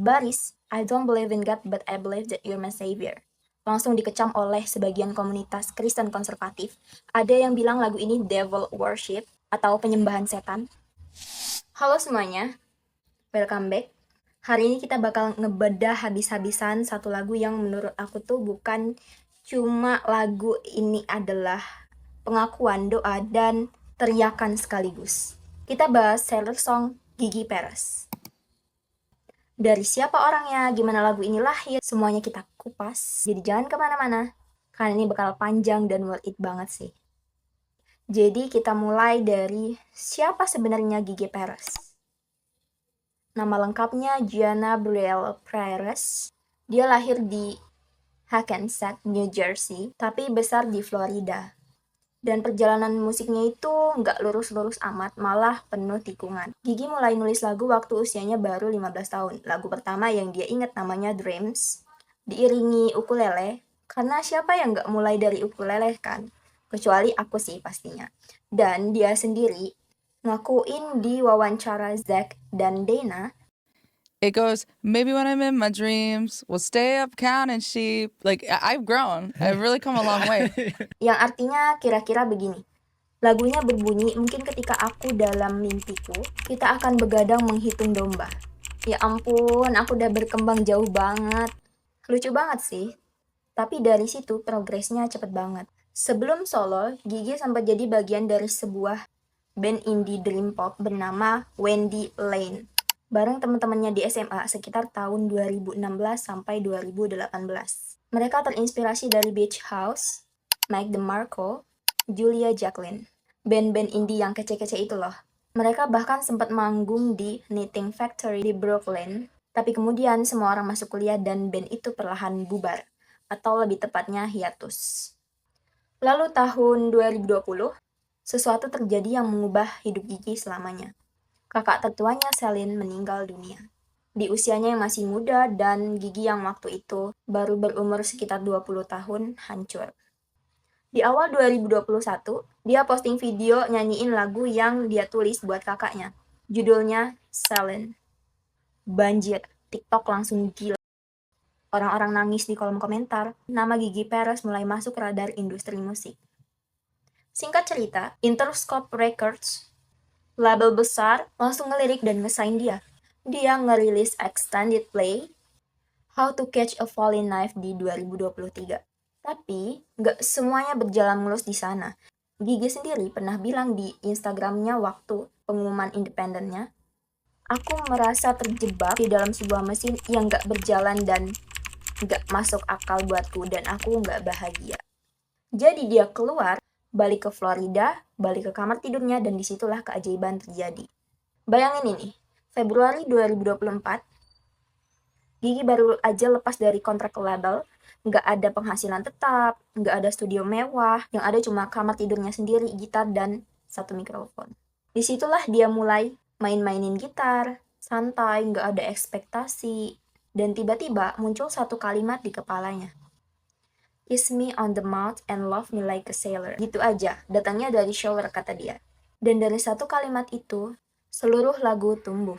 Baris, I don't believe in God but I believe that you're my savior. Langsung dikecam oleh sebagian komunitas Kristen konservatif. Ada yang bilang lagu ini devil worship atau penyembahan setan. Halo semuanya, welcome back. Hari ini kita bakal ngebedah habis-habisan satu lagu yang menurut aku tuh bukan cuma lagu ini adalah pengakuan doa dan teriakan sekaligus. Kita bahas Sailor Song Gigi Perez. Dari siapa orangnya, gimana lagu ini lahir, semuanya kita kupas. Jadi jangan kemana-mana, karena ini bakal panjang dan worth it banget sih. Jadi kita mulai dari siapa sebenarnya Gigi Perez. Nama lengkapnya Gianna Brielle Perez. Dia lahir di Hackensack, New Jersey, tapi besar di Florida. Dan perjalanan musiknya itu nggak lurus-lurus amat, malah penuh tikungan. Gigi mulai nulis lagu waktu usianya baru 15 tahun. Lagu pertama yang dia ingat namanya Dreams, diiringi ukulele, karena siapa yang nggak mulai dari ukulele kan? Kecuali aku sih pastinya. Dan dia sendiri ngakuin di wawancara Zack dan Dana, it goes, maybe when I'm in my dreams, we'll stay up counting sheep. Like, I've grown. I've really come a long way. yang artinya kira-kira begini. Lagunya berbunyi, mungkin ketika aku dalam mimpiku, kita akan begadang menghitung domba. Ya ampun, aku udah berkembang jauh banget. Lucu banget sih. Tapi dari situ progresnya cepet banget. Sebelum solo, Gigi sempat jadi bagian dari sebuah band indie dream pop bernama Wendy Lane. Bareng teman-temannya di SMA sekitar tahun 2016 sampai 2018. Mereka terinspirasi dari Beach House, Mike DeMarco, Julia Jacqueline, band-band indie yang kece-kece itu loh. Mereka bahkan sempat manggung di Knitting Factory di Brooklyn, tapi kemudian semua orang masuk kuliah dan band itu perlahan bubar, atau lebih tepatnya hiatus. Lalu tahun 2020, sesuatu terjadi yang mengubah hidup Gigi selamanya. Kakak tertuanya Celine meninggal dunia. Di usianya yang masih muda dan Gigi yang waktu itu baru berumur sekitar 20 tahun hancur. Di awal 2021, dia posting video nyanyiin lagu yang dia tulis buat kakaknya. Judulnya Celine. Banjir, TikTok langsung gila. Orang-orang nangis di kolom komentar, nama Gigi Perez mulai masuk radar industri musik. Singkat cerita, Interscope Records, label besar, langsung ngelirik dan ngesign dia. Dia ngerilis extended play How to Catch a Falling Knife di 2023. Tapi, nggak semuanya berjalan mulus di sana. Gigi sendiri pernah bilang di Instagramnya waktu pengumuman independennya, aku merasa terjebak di dalam sebuah mesin yang nggak berjalan dan nggak masuk akal buatku dan aku nggak bahagia. Jadi dia keluar, balik ke Florida, balik ke kamar tidurnya, dan disitulah keajaiban terjadi. Bayangin ini, Februari 2024, Gigi baru aja lepas dari kontrak label, nggak ada penghasilan tetap, nggak ada studio mewah, yang ada cuma kamar tidurnya sendiri, gitar, dan satu mikrofon. Disitulah dia mulai main-mainin gitar, santai, nggak ada ekspektasi, dan tiba-tiba muncul satu kalimat di kepalanya. Kiss me on the mouth and love me like a sailor. Gitu aja, datangnya dari shower kata dia. Dan dari satu kalimat itu, seluruh lagu tumbuh.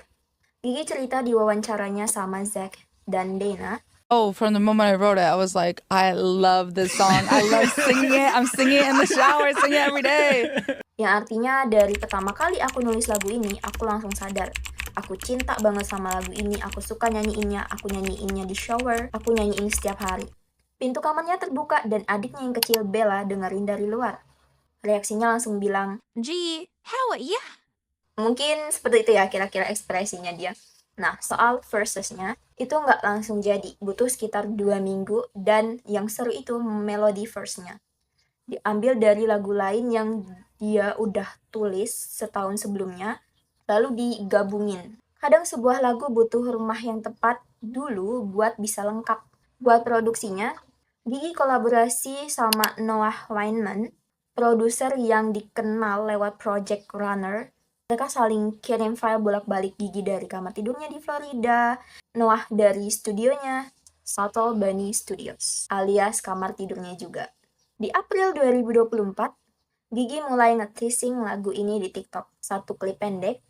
Gigi cerita di wawancaranya sama Zack dan Dana. Oh, from the moment I wrote it, I was like, I love this song. I love singing it. I'm singing it in the shower, singing it every day. Yang artinya dari pertama kali aku nulis lagu ini, aku langsung sadar. Aku cinta banget sama lagu ini, aku suka nyanyiinnya, aku nyanyiinnya di shower, aku nyanyiin setiap hari. Pintu kamarnya terbuka dan adiknya yang kecil Bella dengerin dari luar. Reaksinya langsung bilang, Gee, how are ya? mungkin seperti itu ya kira-kira ekspresinya dia. Nah, soal verses-nya, itu nggak langsung jadi, butuh sekitar 2 minggu, dan yang seru itu melodi verse-nya. Diambil dari lagu lain yang dia udah tulis setahun sebelumnya, lalu digabungin. Kadang sebuah lagu butuh rumah yang tepat dulu buat bisa lengkap. Buat produksinya, Gigi kolaborasi sama Noah Weinman, produser yang dikenal lewat Project Runner. Mereka saling kirim file bolak-balik, Gigi dari kamar tidurnya di Florida, Noah dari studionya, Subtle Bunny Studios, alias kamar tidurnya juga. Di April 2024, Gigi mulai nge-teasing lagu ini di TikTok. Satu klip pendek,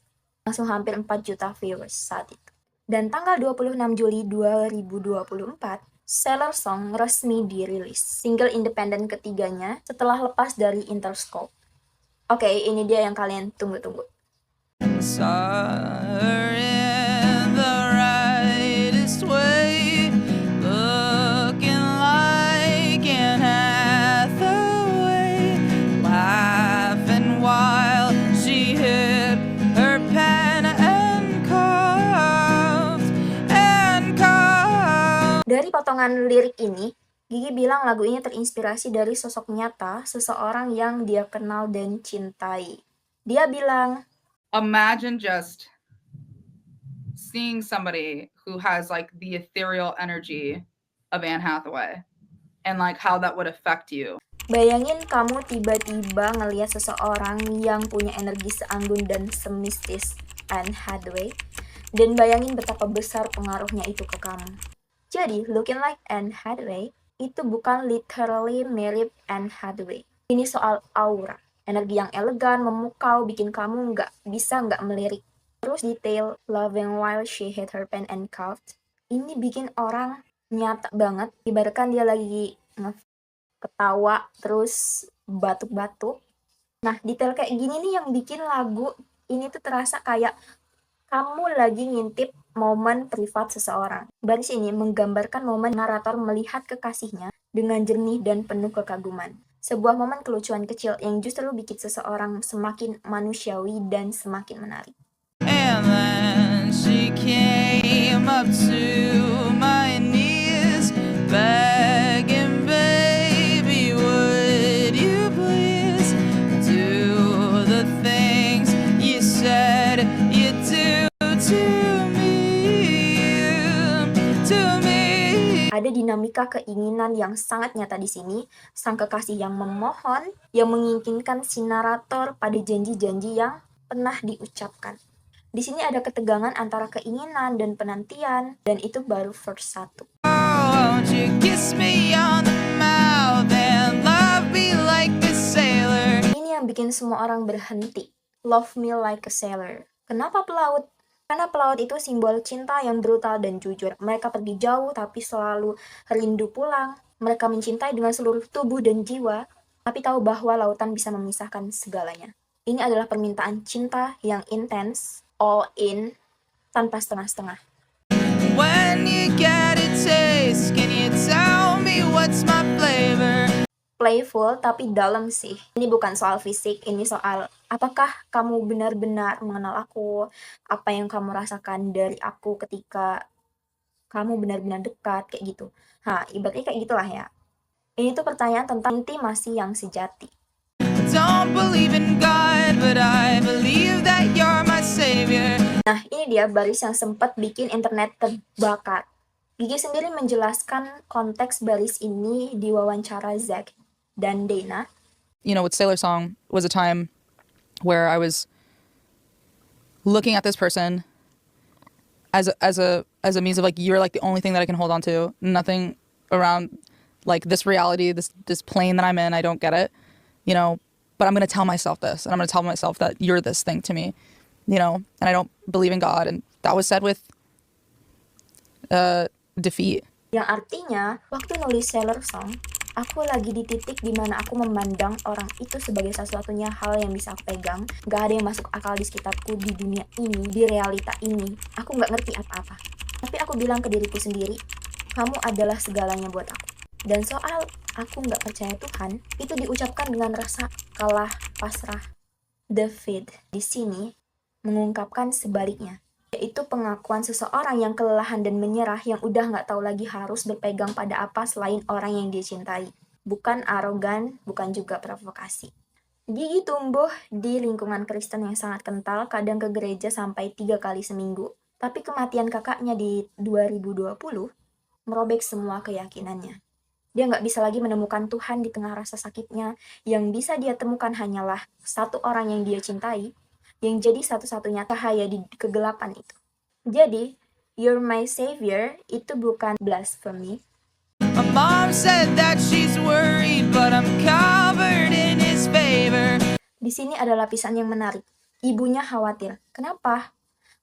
langsung hampir 4 juta viewers saat itu. Dan tanggal 26 Juli 2024, Sailor Song resmi dirilis, single independen ketiganya setelah lepas dari Interscope. Oke, ini dia yang kalian tunggu-tunggu. Saw her in the rightest way, looking like Anne Hathaway, laughing while she hit her pen and coughed. Dari potongan lirik ini, Gigi bilang lagu ini terinspirasi dari sosok nyata seseorang yang dia kenal dan cintai. Dia bilang, imagine just seeing somebody who has like the ethereal energy of Anne Hathaway and like how that would affect you. bayangin kamu tiba-tiba ngelihat seseorang yang punya energi seanggun dan semistis Anne Hathaway, dan bayangin betapa besar pengaruhnya itu ke kamu. Jadi, looking like Anne Hathaway itu bukan literally mirip Anne Hathaway. Ini soal aura, energi yang elegan, memukau, bikin kamu nggak melirik. Terus detail loving while she hit her pen and coughed. Ini bikin orang nyata banget, ibaratkan dia lagi ketawa terus batuk-batuk. Nah, detail kayak gini nih yang bikin lagu ini tuh terasa kayak kamu lagi ngintip momen privat seseorang. Baris ini menggambarkan momen narator melihat kekasihnya dengan jernih dan penuh kekaguman. Sebuah momen kelucuan kecil yang justru bikin seseorang semakin manusiawi dan semakin menarik. And then she came up to my knees, begging, baby, would you please do the things you said you'd do to me. Ada dinamika keinginan yang sangat nyata di sini, sang kekasih yang memohon, yang menginginkan si narator pada janji-janji yang pernah diucapkan. Di sini ada ketegangan antara keinginan dan penantian, dan itu baru verse 1. Won't you kiss me on the mouth and love me like a sailor? Ini yang bikin semua orang berhenti. Love me like a sailor. Kenapa pelaut? Karena pelaut itu simbol cinta yang brutal dan jujur. Mereka pergi jauh tapi selalu rindu pulang. Mereka mencintai dengan seluruh tubuh dan jiwa, tapi tahu bahwa lautan bisa memisahkan segalanya. Ini adalah permintaan cinta yang intens, all in, tanpa setengah-setengah. When you get a taste, can you tell me what's my flavor? Playful tapi dalam sih. Ini bukan soal fisik, ini soal apakah kamu benar-benar mengenal aku, apa yang kamu rasakan dari aku ketika kamu benar-benar dekat, kayak gitu. Nah, ibaratnya kayak gitulah ya. Ini tuh pertanyaan tentang intimasi yang sejati. Don't believe in God, but I believe that you're my savior. Nah, ini dia baris yang sempat bikin internet terbakar. Gigi sendiri menjelaskan konteks baris ini di wawancara Zack dan Dana. You know, with Sailor Song was a time where I was looking at this person as a means of like, you're like the only thing that I can hold on to. Nothing around like this reality, this plane that I'm in. I don't get it, you know. But I'm gonna tell myself this, and I'm gonna tell myself that you're this thing to me, you know. And I don't believe in God, and that was said with defeat. Yang artinya, waktu nulis Sailor Song, aku lagi di titik dimana aku memandang orang itu sebagai satu-satunya hal yang bisa aku pegang. Gak ada yang masuk akal di sekitarku, di dunia ini, di realita ini. Aku gak ngerti apa-apa. Tapi aku bilang ke diriku sendiri, kamu adalah segalanya buat aku. Dan soal aku gak percaya Tuhan, itu diucapkan dengan rasa kalah, pasrah. David di sini mengungkapkan sebaliknya, yaitu pengakuan seseorang yang kelelahan dan menyerah, yang udah gak tahu lagi harus berpegang pada apa selain orang yang dia cintai. Bukan arogan, bukan juga provokasi. Gigi tumbuh di lingkungan Kristen yang sangat kental, kadang ke gereja sampai 3 kali seminggu. Tapi kematian kakaknya di 2020 merobek semua keyakinannya. Dia nggak bisa lagi menemukan Tuhan di tengah rasa sakitnya. Yang bisa dia temukan hanyalah satu orang yang dia cintai, yang jadi satu-satunya cahaya di kegelapan itu. Jadi, you're my savior itu bukan blasphemy. My mom said that she's worried, but I'm covered in his favor. Di sini ada lapisan yang menarik. Ibunya khawatir. Kenapa?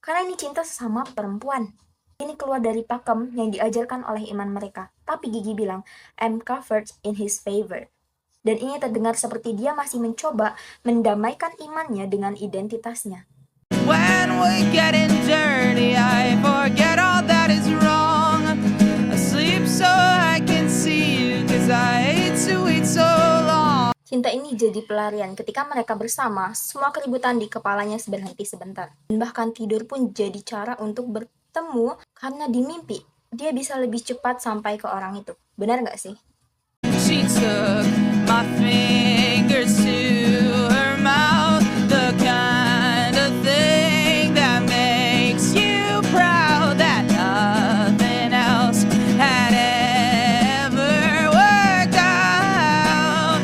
Karena ini cinta sesama perempuan. Ini keluar dari pakem yang diajarkan oleh iman mereka. Tapi Gigi bilang, I'm covered in his favor. Dan ini terdengar seperti dia masih mencoba mendamaikan imannya dengan identitasnya. When we're getting dirty, I forget all that is wrong. I sleep so I can see you, 'cause I hate to wait so long. Cinta ini jadi pelarian. Ketika mereka bersama, semua keributan di kepalanya berhenti sebentar. Dan bahkan tidur pun jadi cara untuk bertemu, karena di mimpi, dia bisa lebih cepat sampai ke orang itu. Benar nggak sih? She took my fingers to her mouth, the kind of thing that makes you proud, that nothing else had ever worked out.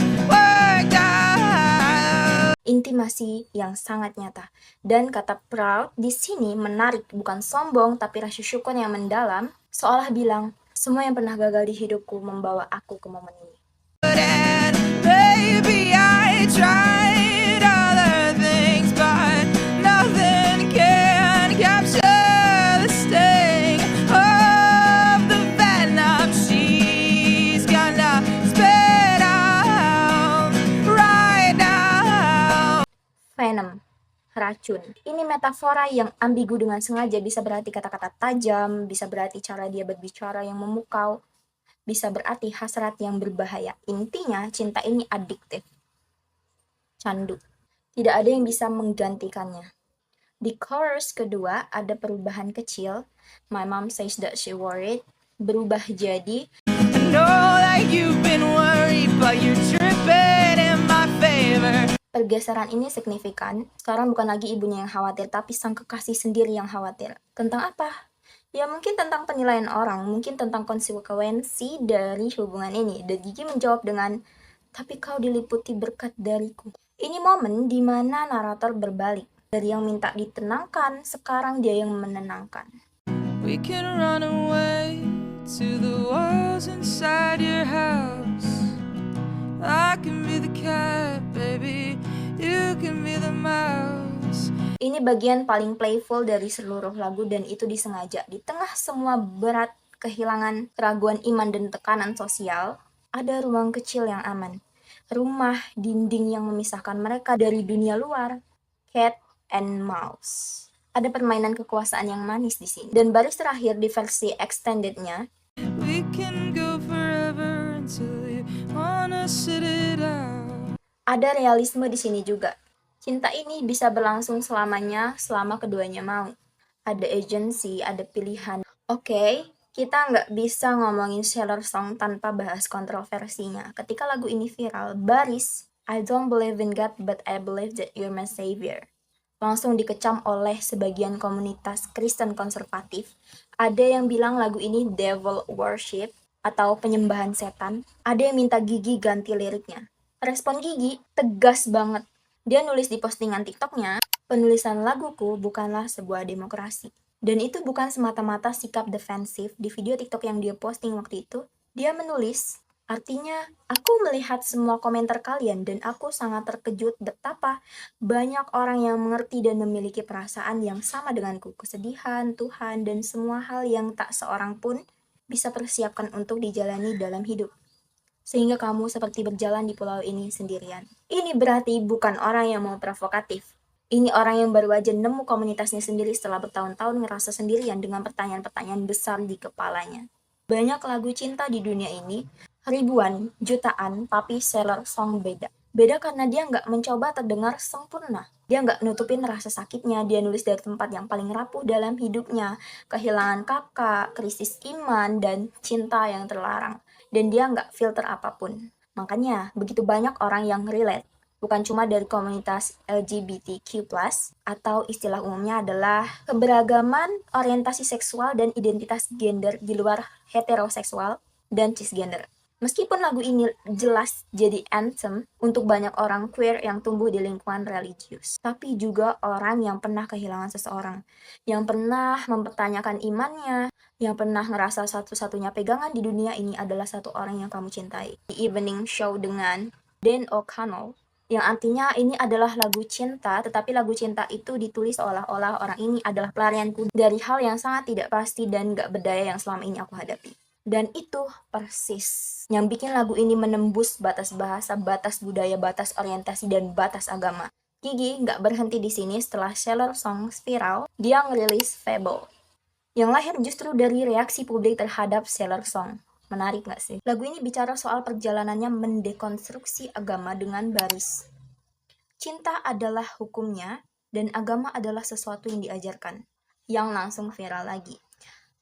Intimasi yang sangat nyata. Dan kata proud di sini menarik, bukan sombong, tapi rasa syukur yang mendalam, seolah bilang, semua yang pernah gagal di hidupku membawa aku ke momen ini. And baby, I tried other things, but nothing can capture the sting of the venom she's gonna spit out right now. Venom, racun. Ini metafora yang ambigu dengan sengaja, bisa berarti kata-kata tajam, bisa berarti cara dia berbicara yang memukau, bisa berarti hasrat yang berbahaya. Intinya, cinta ini adiktif. Candu. Tidak ada yang bisa menggantikannya. Di chorus kedua, ada perubahan kecil. My mom says that she worried. Berubah jadi, I know that you've been worried, but you're tripping in my favor. pergeseran ini signifikan. Sekarang bukan lagi ibunya yang khawatir, tapi sang kekasih sendiri yang khawatir. Tentang apa? Ya mungkin tentang penilaian orang, mungkin tentang konsekuensi dari hubungan ini. Dan Gigi menjawab dengan, tapi kau diliputi berkat dariku. Ini momen di mana narator berbalik. Dari yang minta ditenangkan, sekarang dia yang menenangkan. We can run away to the walls inside your house. I can be the cat, baby. You can be the mouse. Ini bagian paling playful dari seluruh lagu dan itu disengaja. Di tengah semua berat, kehilangan, keraguan iman dan tekanan sosial, ada ruang kecil yang aman. Rumah dinding yang memisahkan mereka dari dunia luar. Cat and mouse. Ada permainan kekuasaan yang manis di sini. Dan baris terakhir di versi extended-nya, We can go forever until you wanna sit it out. ada realisme di sini juga. Cinta ini bisa berlangsung selamanya selama keduanya mau. Ada agency, ada pilihan. Oke, kita nggak bisa ngomongin Sailor Song tanpa bahas kontroversinya. Ketika lagu ini viral, baris I don't believe in God but I believe that you're my savior langsung dikecam oleh sebagian komunitas Kristen konservatif. Ada yang bilang lagu ini devil worship atau penyembahan setan. Ada yang minta Gigi ganti liriknya. Respon Gigi tegas banget. Dia nulis di postingan TikToknya, penulisan laguku bukanlah sebuah demokrasi. Dan itu bukan semata-mata sikap defensif. Di video TikTok yang dia posting waktu itu, dia menulis, artinya, aku melihat semua komentar kalian dan aku sangat terkejut betapa banyak orang yang mengerti dan memiliki perasaan yang sama denganku. Kesedihan, Tuhan, dan semua hal yang tak seorang pun bisa persiapkan untuk dijalani dalam hidup. Sehingga kamu seperti berjalan di pulau ini sendirian. Ini berarti bukan orang yang mau provokatif. Ini orang yang baru aja nemu komunitasnya sendiri setelah bertahun-tahun ngerasa sendirian dengan pertanyaan-pertanyaan besar di kepalanya. Banyak lagu cinta di dunia ini, ribuan, jutaan, tapi Sailor Song beda. Beda karena dia nggak mencoba terdengar sempurna. Dia nggak nutupin rasa sakitnya, dia nulis dari tempat yang paling rapuh dalam hidupnya. Kehilangan kakak, krisis iman, dan cinta yang terlarang. Dan dia nggak filter apapun. Makanya, begitu banyak orang yang relate. Bukan cuma dari komunitas LGBTQ+, atau istilah umumnya adalah keberagaman orientasi seksual dan identitas gender di luar heteroseksual dan cisgender. Meskipun lagu ini jelas jadi anthem untuk banyak orang queer yang tumbuh di lingkungan religius, tapi juga orang yang pernah kehilangan seseorang, yang pernah mempertanyakan imannya, yang pernah ngerasa satu-satunya pegangan di dunia ini adalah satu orang yang kamu cintai. Di evening show dengan Dan O'Connell, Yang artinya ini adalah lagu cinta, tetapi lagu cinta itu ditulis seolah-olah orang ini adalah pelarianku dari hal yang sangat tidak pasti dan gak berdaya yang selama ini aku hadapi. Dan itu persis yang bikin lagu ini menembus batas bahasa, batas budaya, batas orientasi, dan batas agama. Gigi nggak berhenti di sini. Setelah Sailor Songs viral, dia ngerilis Fable, yang lahir justru dari reaksi publik terhadap Sailor Song. Menarik nggak sih? Lagu ini bicara soal perjalanannya mendekonstruksi agama dengan baris. Cinta adalah hukumnya, dan agama adalah sesuatu yang diajarkan. Yang langsung viral lagi.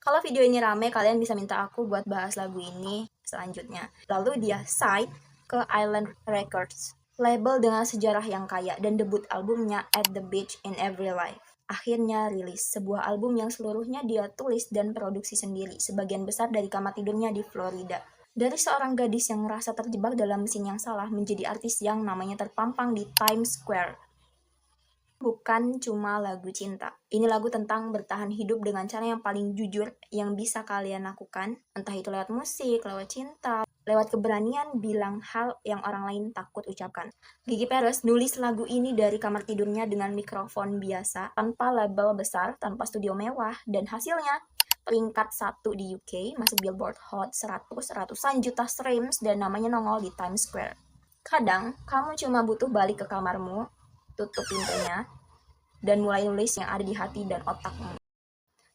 Kalau video ini rame, kalian bisa minta aku buat bahas lagu ini selanjutnya. Lalu dia sign ke Island Records, label dengan sejarah yang kaya, dan debut albumnya At the Beach in Every Life. Akhirnya rilis sebuah album yang seluruhnya dia tulis dan produksi sendiri, sebagian besar dari kamar tidurnya di Florida. Dari seorang gadis yang merasa terjebak dalam mesin yang salah menjadi artis yang namanya terpampang di Times Square. Bukan cuma lagu cinta. Ini lagu tentang bertahan hidup dengan cara yang paling jujur yang bisa kalian lakukan. Entah itu lewat musik, lewat cinta, lewat keberanian bilang hal yang orang lain takut ucapkan. Gigi Perez nulis lagu ini dari kamar tidurnya dengan mikrofon biasa, tanpa label besar, tanpa studio mewah, dan hasilnya peringkat 1 di UK, masuk Billboard Hot 100, ratusan juta streams, dan namanya nongol di Times Square. Kadang, kamu cuma butuh balik ke kamarmu, tutup pintunya, dan mulai nulis yang ada di hati dan otakmu.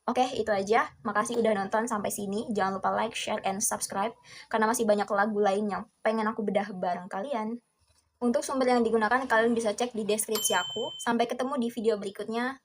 Oke, itu aja. Makasih udah nonton sampai sini. Jangan lupa like, share, and subscribe, karena masih banyak lagu lain yang pengen aku bedah bareng kalian. Untuk sumber yang digunakan, kalian bisa cek di deskripsi aku. Sampai ketemu di video berikutnya.